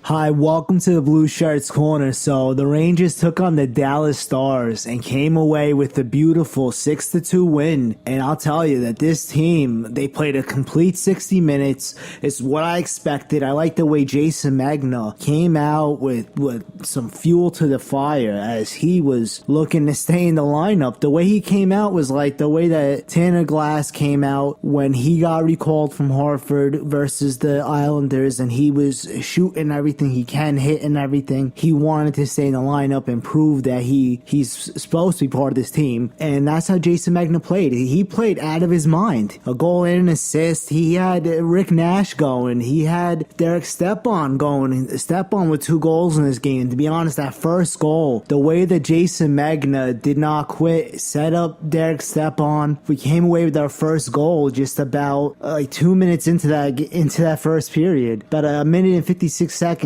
Hi, welcome to the Blue Shirts Corner. So the Rangers took on the Dallas Stars and came away with a beautiful 6-2 win. And I'll tell you that this team, they played a complete 60 minutes. It's what I expected. I like the way Jason Magna came out with some fuel to the fire as he was looking to stay in the lineup. The way he came out was like the way that Tanner Glass came out when he got recalled from Hartford versus the Islanders, and he was shooting everything he can, hitting everything. He wanted to stay in the lineup and prove that he's supposed to be part of this team, and that's how Jason Magna played. He played out of his mind. A goal and an assist. He had Rick Nash going. He had Derek Stepan going. Stepan with 2 goals in this game. To be honest, that first goal, the way that Jason Magna did not quit, set up Derek Stepan. We came away with our first goal just about 2 minutes into that first period, about a minute and 56 seconds.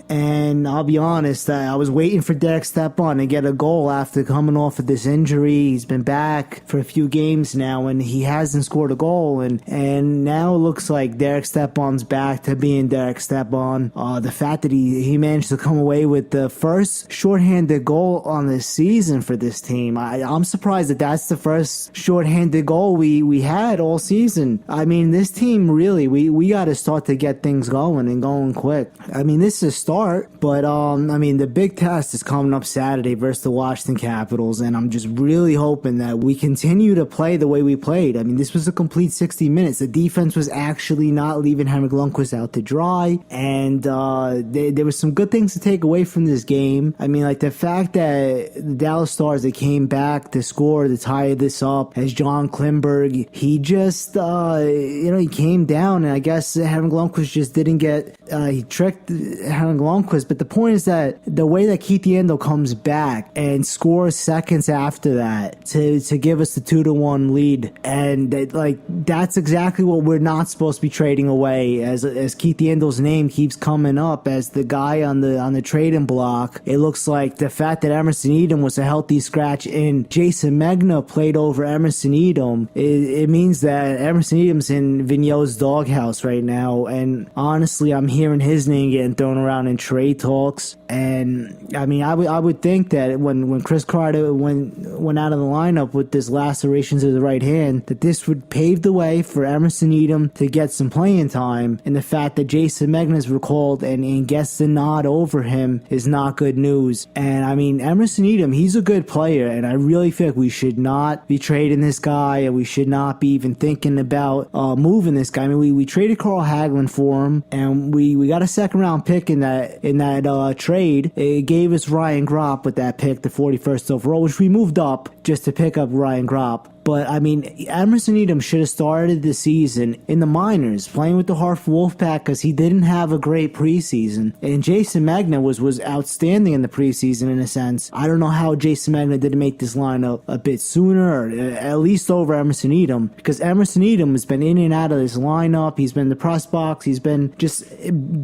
And I'll be honest, I was waiting for Derek Stepan to get a goal after coming off of this injury. He's been back for a few games now, and he hasn't scored a goal. And now it looks like Derek Stepan's back to being Derek Stepan. The fact that he managed to come away with the first shorthanded goal on the season for this team, I'm surprised that that's the first shorthanded goal we had all season. I mean, this team really, we got to start to get things going and going quick. I mean, this is a start, but the big test is coming up Saturday versus the Washington Capitals, and I'm just really hoping that we continue to play the way we played. I mean, this was a complete 60 minutes. The defense was actually not leaving Henrik Lundqvist out to dry, and there was some good things to take away from this game. I mean, like the fact that the Dallas Stars, they came back to score to tie this up, as John Klingberg, he just he came down, and I guess Henrik Lundqvist just didn't get he tricked Henrik Lundqvist. But the point is that the way that Keith Yandel comes back and scores seconds after that to give us the 2-1 lead, and that's exactly what we're not supposed to be trading away. As Keith Yandel's name keeps coming up as the guy on the trading block, it looks like the fact that Emerson Edom was a healthy scratch and Jason Magna played over Emerson Edom, it means that Emerson Edom's in Vigneault's doghouse right now. And honestly, I'm hearing his name getting thrown around in trade talks. And I mean, I would think that when Chris Kreider went out of the lineup with this laceration to the right hand, that this would pave the way for Emerson Edom to get some playing time. And the fact that Jason Magna is recalled and gets the nod over him is not good news. And I mean, Emerson Edom, he's a good player, and I really feel like we should not be trading this guy, and we should not be even thinking about moving this guy. I mean, we traded Carl Hagelin for him, and we got a second round pick in that trade. It gave us Ryan Gropp with that pick, the 41st overall, which we moved up just to pick up Ryan Gropp. But, I mean, Emerson Edom should have started the season in the minors, playing with the Hartford Wolfpack, because he didn't have a great preseason. And Jason Magna was outstanding in the preseason, in a sense. I don't know how Jason Magna didn't make this lineup a bit sooner, or at least over Emerson Edom, because Emerson Edom has been in and out of this lineup. He's been in the press box. He's been just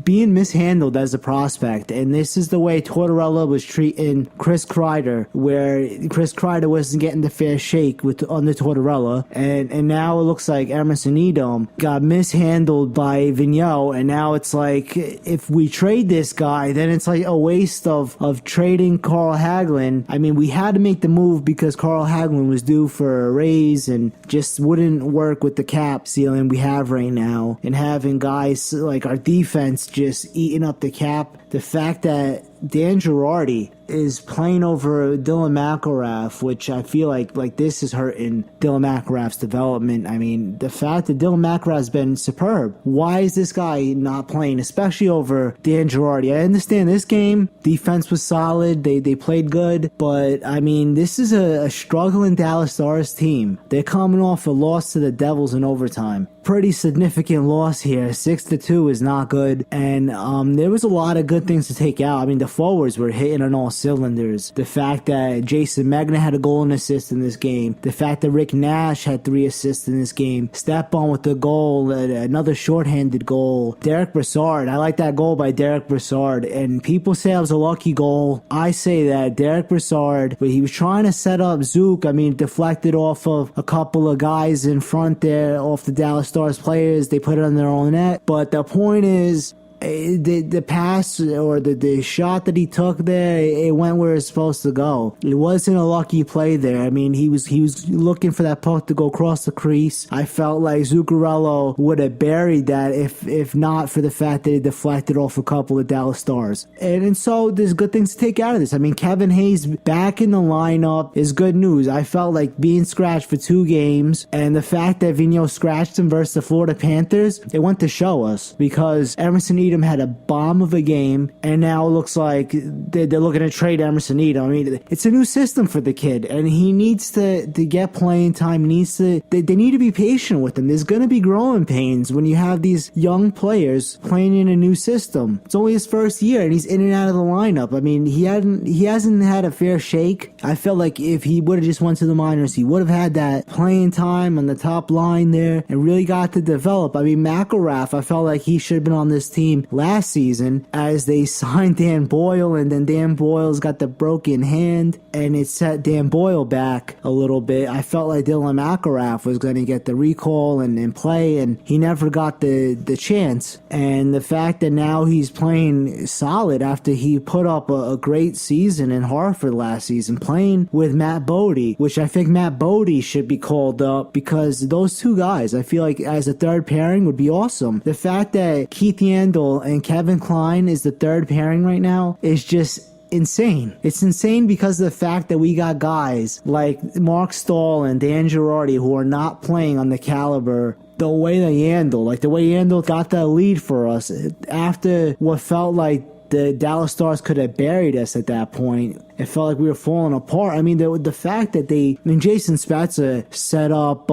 being mishandled as a prospect. And this is the way Tortorella was treating Chris Kreider, where Chris Kreider wasn't getting the fair shake on the Tortorella, and now it looks like Emerson Edom got mishandled by Vigneault, and now it's like, if we trade this guy, then it's like a waste of trading Carl Hagelin. I mean, we had to make the move because Carl Hagelin was due for a raise and just wouldn't work with the cap ceiling we have right now, and having guys like our defense just eating up the cap. The fact that Dan Girardi is playing over Dylan McIlrath, which I feel like this is hurting Dylan McIlrath's development. I mean, the fact that Dylan McIlrath has been superb. Why is this guy not playing, especially over Dan Girardi? I understand this game, defense was solid, they played good, but I mean, this is a struggling Dallas Stars team. They're coming off a loss to the Devils in overtime. Pretty significant loss here. 6-2 is not good, and there was a lot of good things to take out. I mean, the forwards were hitting on all cylinders. The fact that Jason Magna had a goal and assist in this game. The fact that Rick Nash had 3 assists in this game. Stepan with the goal, another shorthanded goal. Derek Brassard, I like that goal by Derek Brassard. And people say it was a lucky goal. I say that Derek Brassard, but he was trying to set up Zook. I mean, deflected off of a couple of guys in front there, off the Dallas Stars players. They put it on their own net. But the point is, the pass or the shot that he took there, it went where it's supposed to go. It wasn't a lucky play there. I mean, he was looking for that puck to go across the crease. I felt like Zuccarello would have buried that if not for the fact that he deflected off a couple of Dallas Stars. And so there's good things to take out of this. I mean, Kevin Hayes back in the lineup is good news. I felt like being scratched for 2 games, and the fact that Vigneault scratched him versus the Florida Panthers, it went to show us, because Emerson Edom had a bomb of a game, and now it looks like they're looking to trade Emerson Edom. I mean, it's a new system for the kid, and he needs to get playing time. They need to be patient with him. There's going to be growing pains when you have these young players playing in a new system. It's only his first year, and he's in and out of the lineup. I mean, he hasn't had a fair shake. I felt like if he would have just went to the minors, he would have had that playing time on the top line there and really got to develop. I mean, McElrath, I felt like he should have been on this team last season, as they signed Dan Boyle, and then Dan Boyle's got the broken hand, and it set Dan Boyle back a little bit. I felt like Dylan McElrath was going to get the recall and play, and he never got the chance. And the fact that now he's playing solid after he put up a great season in Hartford last season, playing with Matt Bodie, which I think Matt Bodie should be called up, because those 2 guys, I feel like as a third pairing would be awesome. The fact that Keith Yandel and Kevin Klein is the third pairing right now is just insane. It's insane because of the fact that we got guys like Mark Stahl and Dan Girardi who are not playing on the caliber the way that Yandel got that lead for us after what felt like the Dallas Stars could have buried us at that point. It felt like we were falling apart. I mean, the fact that Jason Spezza set up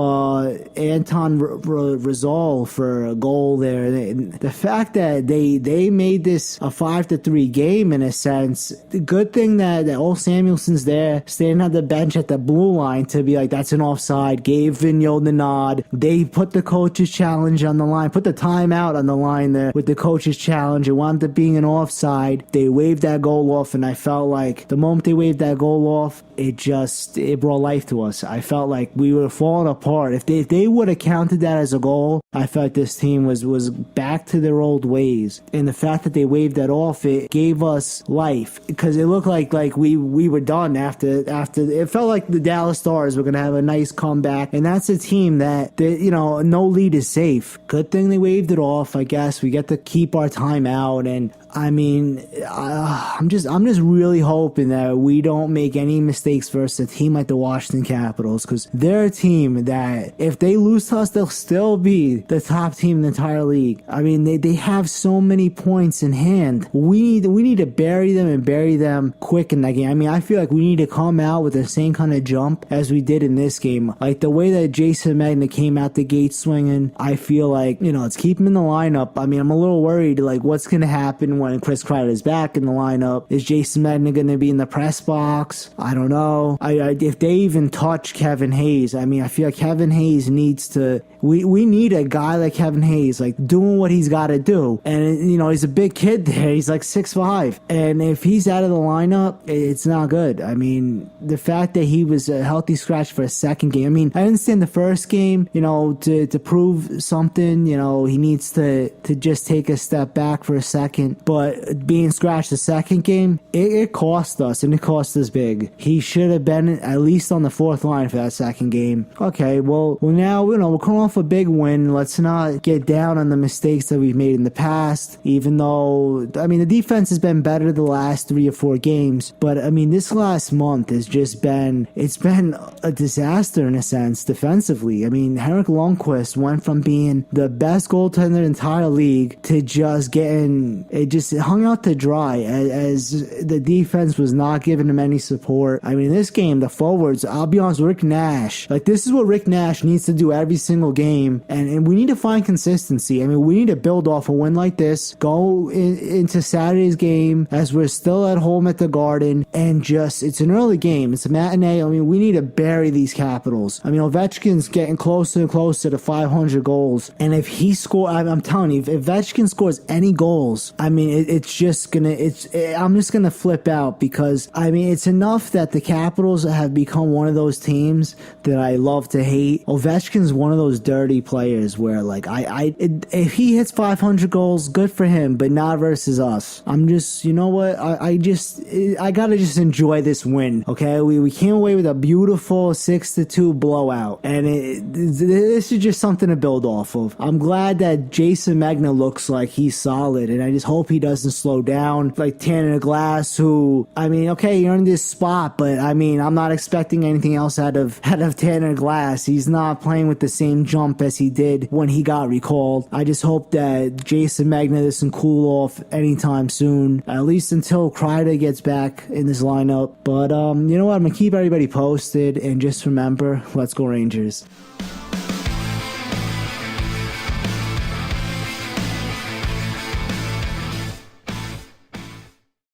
Anton Rizal for a goal there. The fact that they made this a 5-3 game in a sense. The good thing that Ole Samuelson's there, standing at the bench at the blue line to be like, that's an offside, gave Vigneault the nod. They put the coach's challenge on the line, put the timeout on the line there with the coach's challenge. It wound up being an offside. They waved that goal off, and I felt like the moment they waved that goal off, it brought life to us. I felt like we were falling apart. If they would have counted that as a goal, I felt this team was back to their old ways. And the fact that they waved that off, it gave us life, because it looked like we were done after. It felt like the Dallas Stars were going to have a nice comeback, and that's a team that no lead is safe. Good thing they waved it off. I guess we get to keep our time out, and I mean, I'm just really hoping that we don't make any mistakes versus a team like the Washington Capitals, because they're a team that if they lose to us, they'll still be the top team in the entire league. I mean, they have so many points in hand. We need to bury them, and bury them quick in that game. I mean, I feel like we need to come out with the same kind of jump as we did in this game. Like the way that Jason Magna came out the gate swinging, I feel like, let's keep him in the lineup. I mean, I'm a little worried, like what's going to happen when Chris Kreider is back in the lineup. Is Jason Magna going to be in the press box? I don't know. If they even touch Kevin Hayes, I mean, I feel like Kevin Hayes needs to. We need a guy like Kevin Hayes, like doing what he's got to do. And he's a big kid there. He's like 6'5", and if he's out of the lineup, it's not good. I mean, the fact that he was a healthy scratch for a second game. I mean, I understand the first game, to prove something, he needs to just take a step back for a second. But being scratched the second game, it cost us, and it cost us big. He should have been at least on the 4th line for that second game. Okay, well now, we're coming off a big win. Let's not get down on the mistakes that we've made in the past, even though, I mean, the defense has been better the last 3 or 4 games. But, I mean, this last month has just been a disaster in a sense defensively. I mean, Henrik Lundqvist went from being the best goaltender in the entire league to just hung out to dry as the defense was not giving him any support. I mean, this game, the forwards, I'll be honest, Rick Nash, this is what Rick Nash needs to do every single game, and we need to find consistency. I mean, we need to build off a win like this, go into Saturday's game as we're still at home at the Garden, and it's an early game, it's a matinee. I mean, we need to bury these Capitals. I mean, Ovechkin's getting closer and closer to 500 goals, and if he I'm telling you, if Ovechkin scores any goals, I mean, it's just gonna, I'm just gonna flip out because, I mean, it's enough that the Capitals have become one of those teams that I love to hate. Ovechkin's one of those dirty players where, like, if he hits 500 goals, good for him, but not versus us. I'm just, you know what? I gotta just enjoy this win, okay? We came away with a beautiful 6-2 blowout, and this is just something to build off of. I'm glad that Jason Magna looks like he's solid, and I just hope he doesn't slow down like Tanner Glass, who, I mean, okay, you're in this spot, but I mean, I'm not expecting anything else out of Tanner Glass. He's not playing with the same jump as he did when he got recalled. I just hope that Jason Magna doesn't cool off anytime soon, at least until Kreider gets back in this lineup. But you know what? I'm gonna keep everybody posted, and just remember, let's go Rangers.